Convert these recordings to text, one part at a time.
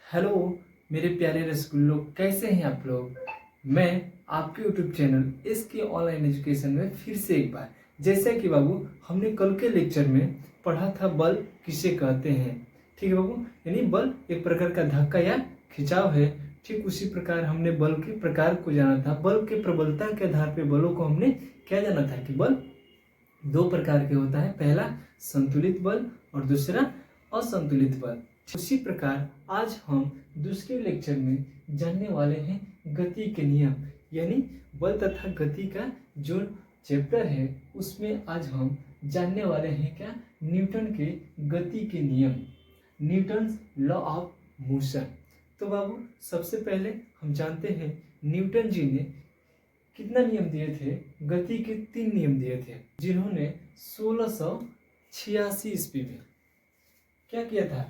Hello मेरे प्यारे रसगुल्लो, कैसे हैं आप लोग। मैं आपके यूट्यूब चैनल इसके ऑनलाइन एजुकेशन में फिर से एक बार, जैसा कि बाबू हमने कल के लेक्चर में पढ़ा था बल किसे कहते हैं। ठीक है बाबू, यानी बल एक प्रकार का धक्का या खिंचाव है। ठीक उसी प्रकार हमने बल के प्रकार को जाना था। बल के प्रबलता के आधार पर बलों को हमने क्या जाना था कि बल दो प्रकार के होता है, पहला संतुलित बल और दूसरा असंतुलित बल। उसी प्रकार आज हम दूसरे लेक्चर में जानने वाले हैं गति के नियम, यानी बल तथा गति का जो चैप्टर है उसमें आज हम जानने वाले हैं क्या, न्यूटन के गति के नियम, न्यूटन्स लॉ ऑफ मोशन। तो बाबू सबसे पहले हम जानते हैं न्यूटन जी ने कितना नियम दिए थे, गति के 3 नियम दिए थे, जिन्होंने 1686 ईस्वी में क्या किया था,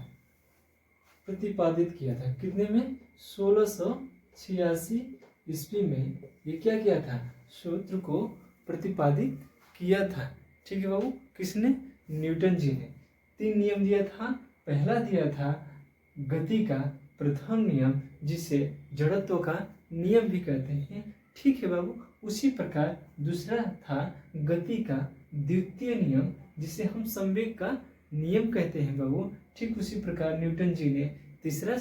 प्रतिपादित किया था। कितने में, 1686 ईस्वी में ये क्या किया था, सूत्र को प्रतिपादित किया था। ठीक है बाबू, किसने, न्यूटन जी ने 3 नियम दिया था। पहला दिया था गति का प्रथम नियम, जिसे जड़त्व का नियम भी कहते हैं। ठीक है बाबू, उसी प्रकार दूसरा था गति का द्वितीय नियम, जिसे हम संवेग का नियम कहते हैं बाबू। ठीक उसी प्रकार न्यूटन जी ने तीसरा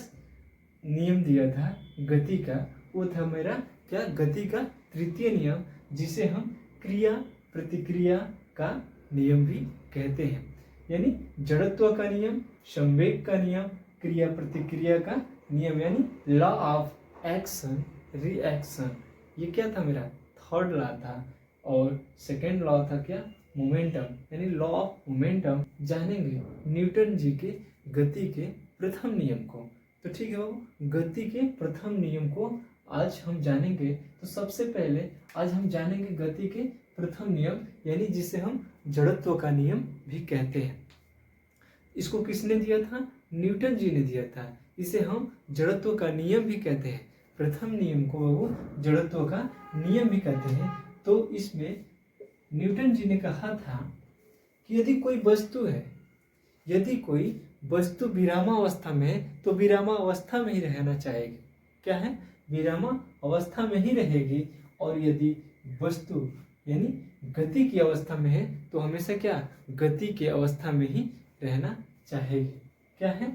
नियम दिया था गति का, वो था मेरा क्या, गति का तृतीय नियम, जिसे हम क्रिया प्रतिक्रिया का नियम भी कहते हैं। यानी जड़त्व का नियम, संवेग का नियम, क्रिया प्रतिक्रिया का नियम, यानी लॉ ऑफ एक्शन रिएक्शन। ये क्या था, मेरा थर्ड लॉ था। और सेकेंड लॉ था क्या, मोमेंटम, यानी लॉ ऑफ मोमेंटम। जानेंगे न्यूटन जी के गति के प्रथम नियम को। तो ठीक है बाबू, गति के प्रथम नियम को आज हम जानेंगे। तो सबसे पहले आज हम जानेंगे गति के प्रथम नियम, यानी जिसे हम जड़त्व का नियम भी कहते हैं। इसको किसने दिया था, न्यूटन जी ने दिया था। इसे हम जड़त्व का नियम भी कहते हैं। प्रथम नियम को बाबू जड़त्व का नियम भी कहते हैं। तो इसमें न्यूटन जी ने कहा था कि यदि कोई वस्तु है, यदि कोई वस्तु विरामावस्था में है तो विरामावस्था में ही रहना चाहेगी। क्या है, विरामावस्था में ही रहेगी। और यदि वस्तु यानी गति की अवस्था में है तो हमेशा क्या, गति की अवस्था में ही रहना चाहेगी। क्या है,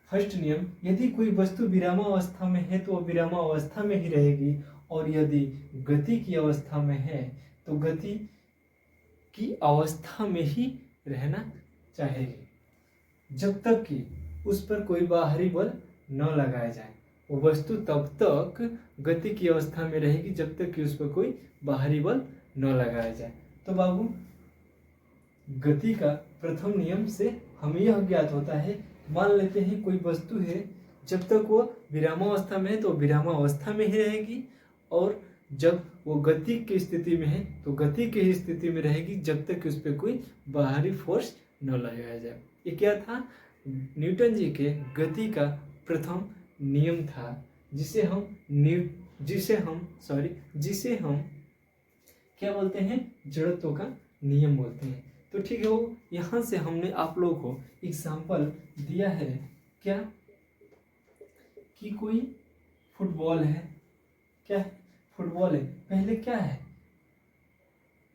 फर्स्ट नियम, यदि कोई वस्तु विरामावस्था में है तो वह विरामावस्था में ही रहेगी। और यदि गति की अवस्था में है तो गति की अवस्था में ही रहना चाहेगी, जब तक कि उस पर कोई बाहरी बल न लगाया जाए। वो वस्तु तब तक गति की अवस्था में रहेगी जब तक कि उस पर कोई बाहरी बल न लगाया जाए। तो बाबू गति का प्रथम नियम से हमें यह ज्ञात होता है, मान लेते हैं कोई वस्तु है, जब तक वो विरामावस्था में है तो विरामावस्था में ही रहेगी, और जब वो गति की स्थिति में है तो गति की ही स्थिति में रहेगी जब तक कि उस पर कोई बाहरी फोर्स न लगाया जाए। ये क्या था, न्यूटन जी के गति का प्रथम नियम था, जिसे हम क्या बोलते हैं, जड़त्व का नियम बोलते हैं। तो ठीक है वो, यहाँ से हमने आप लोगों को एग्जाम्पल दिया है क्या, कि कोई फुटबॉल है। क्या है, फुटबॉल है। पहले क्या है,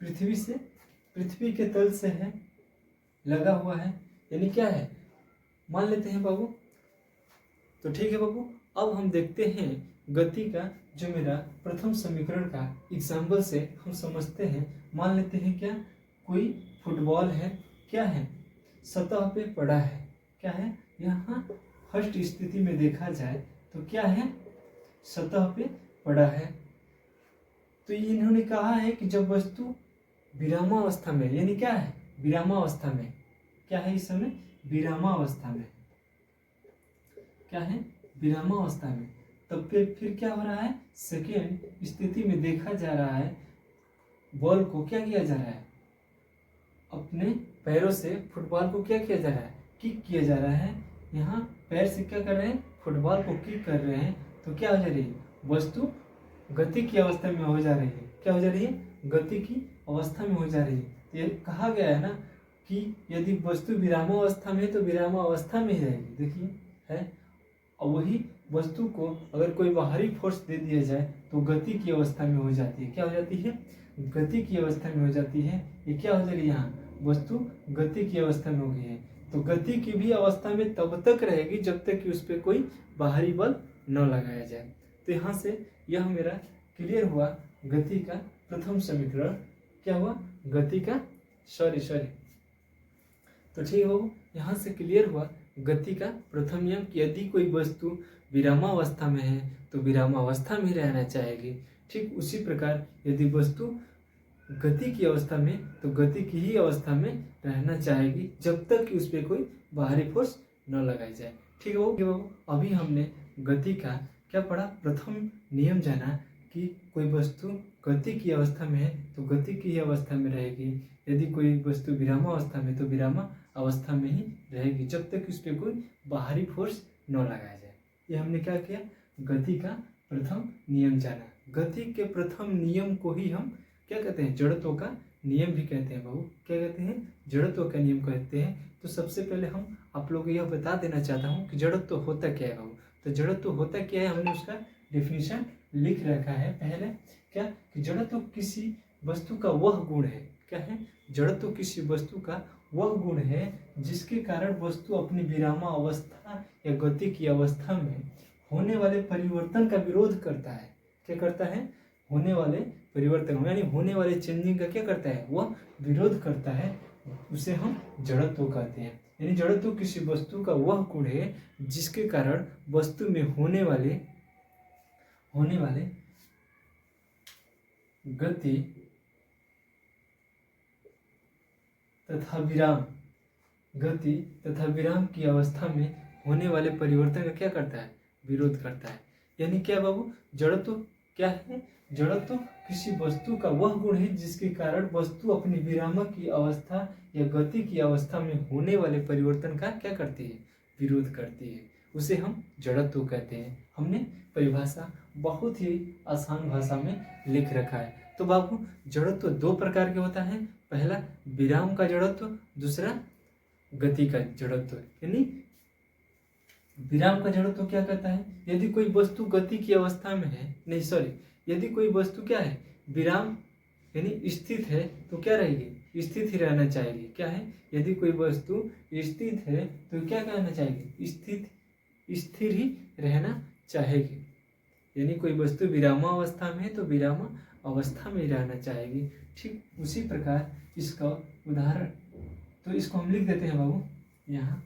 पृथ्वी के तल से है, लगा हुआ है, यानी क्या है, मान लेते हैं बाबू। तो ठीक है बाबू, अब हम देखते हैं गति का जो मेरा प्रथम समीकरण का एग्जाम्पल से हम समझते हैं। मान लेते हैं क्या, कोई फुटबॉल है, क्या है, सतह पे पड़ा है। क्या है, यहाँ फर्स्ट स्थिति में देखा जाए तो क्या है, सतह पे पड़ा है। तो इन्होंने कहा है कि जब वस्तु विरामावस्था में, यानी क्या है, विरामावस्था में, क्या है इस समय, विरामावस्था में, क्या है, विरामावस्था में, तब फिर क्या हो रहा है, सेकेंड स्थिति में देखा जा रहा है, बॉल को क्या किया जा रहा है, अपने पैरों से फुटबॉल को क्या किया जा रहा है, किक किया जा रहा है। यहाँ पैर से क्या कर रहे हैं, फुटबॉल को किक कर रहे हैं। तो क्या हो जा रही है, वस्तु गति की अवस्था में हो जा रही है। क्या हो जा रही है, गति की अवस्था में हो जा रही है। ये कहा गया है ना कि यदि वस्तु विरामावस्था में है तो विरामावस्था में ही रहेगी। देखिए है, और वही वस्तु को अगर कोई बाहरी फोर्स दे दिया जाए तो गति की अवस्था में हो जाती है। क्या हो जाती है? गति की अवस्था में हो जाती है। ये क्या हो जाएगी? यहाँ वस्तु गति की अवस्था में हो गई है। तो गति की भी अवस्था में तब तक रहेगी जब तक कि उस पर कोई बाहरी बल न लगाया जाए। तो यहाँ से यह मेरा क्लियर हुआ गति का प्रथम समीकरण। क्या हुआ? गति का सॉरी तो ठीक हो, यहाँ से क्लियर हुआ गति का प्रथम नियम कि यदि कोई वस्तु विरामावस्था में है तो विरामावस्था में रहना चाहेगी। ठीक उसी प्रकार यदि वस्तु गति की अवस्था में तो गति की ही अवस्था में रहना चाहेगी जब तक कि उस पर कोई बाहरी फोर्स न लगाई जाए। ठीक है वो अभी हमने गति का क्या पढ़ा? प्रथम नियम जाना कि कोई वस्तु गति की अवस्था में है तो गति की ही अवस्था में रहेगी, यदि कोई वस्तु विरामावस्था में तो विरामा अवस्था में ही रहेगी जब तक उस पर कोई बाहरी फोर्स न लगाया जाए। ये हमने क्या किया? गति का प्रथम नियम जाना। गति के प्रथम नियम को ही हम क्या कहते हैं? जड़त्व का नियम भी कहते हैं। बाबू क्या कहते हैं? जड़त्व का नियम कहते हैं। तो सबसे पहले हम आप लोगों को यह बता देना चाहता हूँ कि जड़त्व होता क्या है। बाबू तो जड़त्व होता क्या है, हमने उसका डेफिनेशन लिख रखा है पहले। क्या कि जड़त्व किसी वस्तु का वह गुण है। क्या है? जड़त्व किसी वस्तु का वह गुण है जिसके कारण वस्तु अपनी विरामा अवस्था या गति की अवस्था में होने वाले परिवर्तन का विरोध करता है। क्या करता है? होने वाले परिवर्तन यानी होने वाले चेंजिंग का क्या करता है? वह विरोध करता है। उसे हम जड़त्व कहते हैं। यानी जड़त्व किसी वस्तु का वह गुण है जिसके कारण वस्तु में होने वाले गति तथा विराम की अवस्था में होने वाले परिवर्तन का क्या करता है? विरोध करता है। यानी क्या बाबू? जड़त्व क्या है? जड़त्व किसी वस्तु का वह गुण है जिसके कारण वस्तु अपनी विराम की अवस्था या गति की अवस्था में होने वाले परिवर्तन का क्या करती है? विरोध करती है। उसे हम जड़त्व कहते हैं। हमने परिभाषा बहुत ही आसान भाषा में लिख रखा है। तो बाबू जड़त्व दो प्रकार के होता है। पहला विराम का जड़त्व, दूसरा गति का जड़त्व। यानी विराम का जड़त्व क्या कहता है? यदि कोई वस्तु गति की अवस्था में है, यदि कोई वस्तु क्या है? विराम यानी स्थित है तो क्या रहेगी? स्थित ही रहना चाहेगी। क्या है? यदि कोई वस्तु स्थित है तो क्या कहना चाहेगी? स्थिर ही रहना चाहेगी। यानी कोई वस्तु विरामावस्था में है तो विरामा अवस्था में रहना चाहेगी। ठीक उसी प्रकार इसका उदाहरण तो इसको हम लिख देते हैं बाबू यहाँ।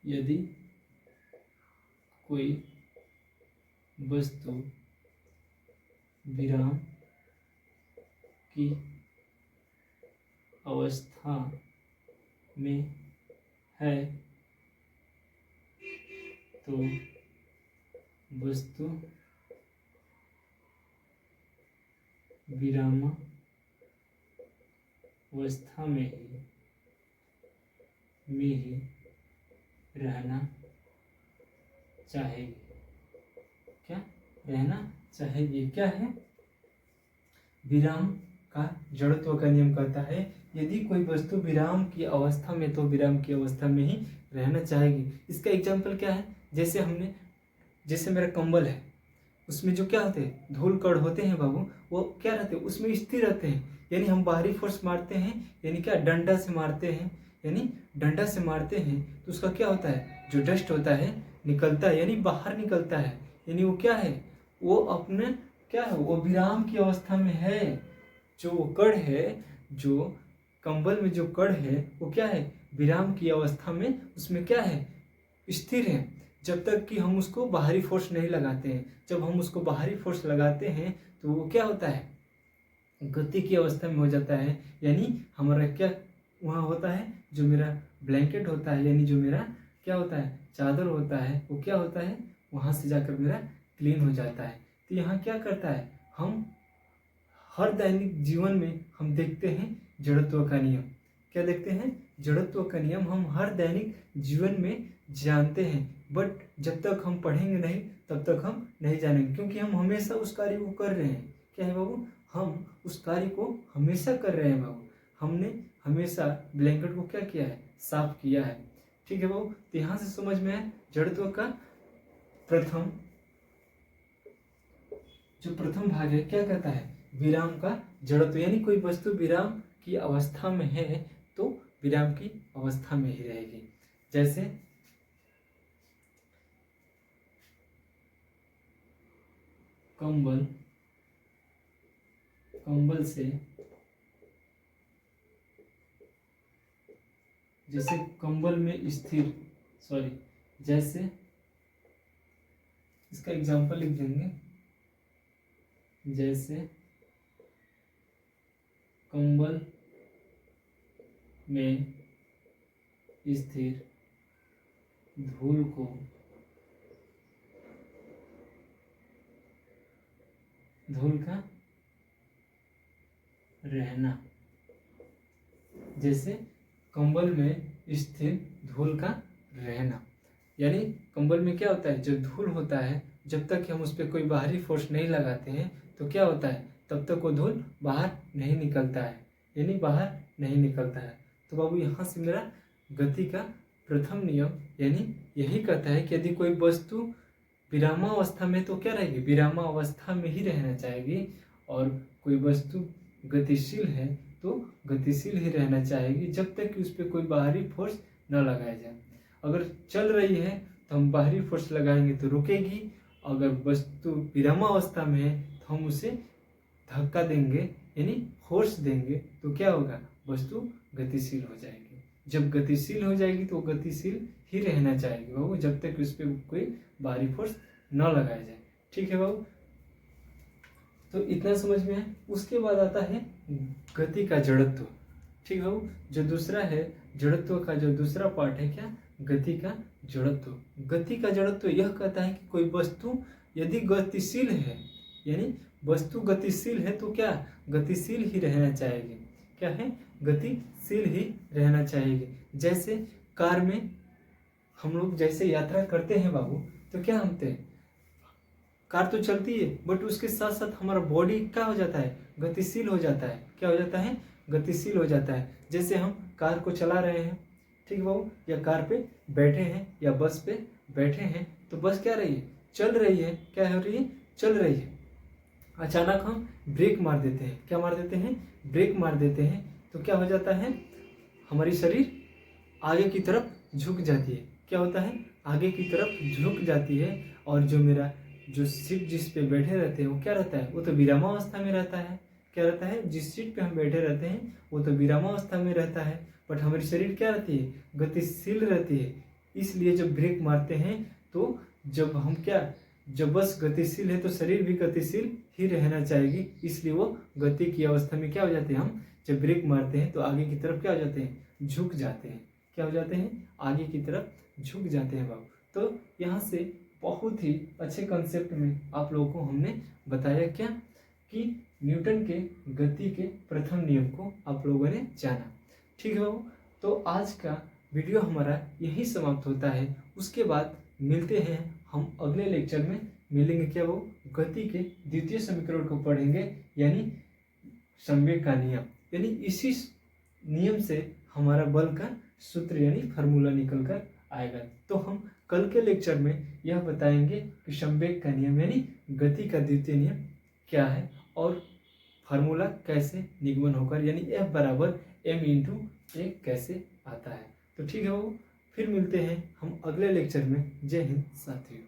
यदि कोई वस्तु विराम की अवस्था में है तो वस्तु विराम अवस्था में ही रहना चाहेगी। क्या रहना चाहेगी? क्या है? विराम का जड़त्व का नियम कहता है यदि कोई वस्तु विराम की अवस्था में तो विराम की अवस्था में ही रहना चाहेगी। इसका एग्जाम्पल क्या है? जैसे मेरा कंबल है, उसमें जो क्या होते हैं? धूल कण होते हैं बाबू, वो क्या रहते हैं? उसमें स्थिर रहते हैं। यानी हम बाहरी फोर्स मारते हैं, यानी क्या डंडा से मारते हैं, तो उसका क्या होता है? जो डस्ट होता है निकलता है, यानी बाहर निकलता है। यानी वो क्या है? वो अपने क्या है? वो विराम की अवस्था में है। जो कण है, जो कंबल में जो कण है वो क्या है? विराम की अवस्था में उसमें क्या है? स्थिर है जब तक कि हम उसको बाहरी फोर्स नहीं लगाते हैं। जब हम उसको बाहरी फोर्स लगाते हैं तो वो क्या होता है? गति की अवस्था में हो जाता है। यानी हमारा क्या वहाँ होता है? जो मेरा ब्लैंकेट होता है, यानी जो मेरा क्या होता है? चादर होता है, वो क्या होता है? वहाँ से जाकर मेरा क्लीन हो जाता है। तो यहाँ क्या करता है? हम हर दैनिक जीवन में हम देखते हैं जड़त्व का नियम। क्या देखते हैं? जड़त्व का नियम हम हर दैनिक जीवन में जानते हैं, बट जब तक हम पढ़ेंगे नहीं तब तक हम नहीं जानेंगे, क्योंकि हम हमेशा उस कार्य को कर रहे हैं। क्या है बाबू? हम उस कार्य को हमेशा कर रहे हैं बाबू। हमने हमेशा ब्लैंकेट को क्या किया है? साफ किया है। ठीक है बाबू। तो यहाँ से समझ में आया जड़त्व का प्रथम जो प्रथम भाग है क्या कहता है, विराम का जड़त्व, यानी कोई वस्तु विराम की अवस्था में है तो विराम की अवस्था में ही रहेगी। जैसे कंबल, कंबल से, जैसे कंबल में स्थिर, जैसे इसका एग्जांपल लिख देंगे, जैसे कंबल में स्थिर धूल को धूल का रहना, जैसे कंबल में स्थिर धूल का रहना, यानी कंबल में क्या होता है, जो धूल होता है जब तक हम उस पर कोई बाहरी फोर्स नहीं लगाते हैं तो क्या होता है, तब तक वो धूल बाहर नहीं निकलता है, यानी बाहर नहीं निकलता है। तो बाबू यहाँ से मेरा गति का प्रथम नियम यानी यही कहता है कि यदि कोई वस्तु विरामावस्था में तो क्या रहेगी, विरामावस्था में ही रहना चाहेगी, और कोई वस्तु गतिशील है तो गतिशील ही रहना चाहेगी जब तक कि उस पर कोई बाहरी फोर्स न लगाया जाए। अगर चल रही है तो हम बाहरी फोर्स लगाएंगे तो रुकेगी, अगर वस्तु विरामावस्था में है तो हम उसे धक्का देंगे यानी फोर्स देंगे तो क्या होगा, वस्तु गतिशील हो जाएगी। जब गतिशील हो जाएगी तो गतिशील ही रहना चाहेगी बाबू, जब तक उस पर कोई बाहरी फोर्स न लगाया जाए। ठीक है बाबू, तो इतना समझ में है। उसके बाद आता है गति का जड़त्व। ठीक है बाबू, जो दूसरा है जड़त्व का जो दूसरा पार्ट है क्या, गति का जड़त्व। गति का जड़त्व यह कहता है कि कोई वस्तु यदि गतिशील है, यानी वस्तु गतिशील है तो क्या, गतिशील ही रहना चाहेगी। क्या है, गतिशील ही रहना चाहेगी। जैसे कार में हम लोग जैसे यात्रा करते हैं बाबू, तो क्या हमते हैं, कार तो चलती है बट उसके साथ साथ हमारा बॉडी क्या हो जाता है, गतिशील हो जाता है। क्या हो जाता है, गतिशील हो जाता है। जैसे हम कार को चला रहे हैं, ठीक है बाबू, या कार पे बैठे हैं या बस पे बैठे हैं, तो बस क्या रही है, चल रही है। क्या हो रही है, चल रही है। अचानक हम ब्रेक मार देते हैं, क्या मार देते हैं, ब्रेक मार देते हैं, तो क्या हो जाता है, हमारी शरीर आगे की तरफ झुक जाती है। क्या होता है, आगे की तरफ झुक जाती है, और जो मेरा जो सीट जिस पे बैठे रहते हैं वो क्या रहता है, वो तो विरामावस्था में रहता है। क्या रहता है, जिस सीट पे हम बैठे रहते हैं वो तो विरामावस्था में रहता है, बट हमारी शरीर क्या रहती है, गतिशील रहती है। इसलिए जब ब्रेक मारते हैं तो जब हम क्या, जब बस गतिशील है तो शरीर भी गतिशील ही रहना चाहेगी, इसलिए वो गति की अवस्था में क्या हो जाते हैं, हम जब ब्रेक मारते हैं तो आगे की तरफ क्या हो जाते हैं, झुक जाते हैं। क्या हो जाते हैं, आगे की तरफ झुक जाते हैं बाबू। तो यहाँ से बहुत ही अच्छे कंसेप्ट में आप लोगों को हमने बताया क्या, कि न्यूटन के गति के प्रथम नियम को आप लोगों ने जाना। ठीक है बाबू, तो आज का वीडियो हमारा यही समाप्त होता है। उसके बाद मिलते हैं हम अगले लेक्चर में, मिलेंगे क्या वो, गति के द्वितीय समीकरण को पढ़ेंगे, यानी संवेग का नियम, यानी इसी नियम से हमारा बल का सूत्र यानी फार्मूला निकल कर आएगा। तो हम कल के लेक्चर में यह बताएंगे कि संवेग का नियम यानी गति का द्वितीय नियम क्या है, और फार्मूला कैसे निगमन होकर यानी F बराबर m/a कैसे आता है। तो ठीक है वो, फिर मिलते हैं हम अगले लेक्चर में। जय हिंद साथियों।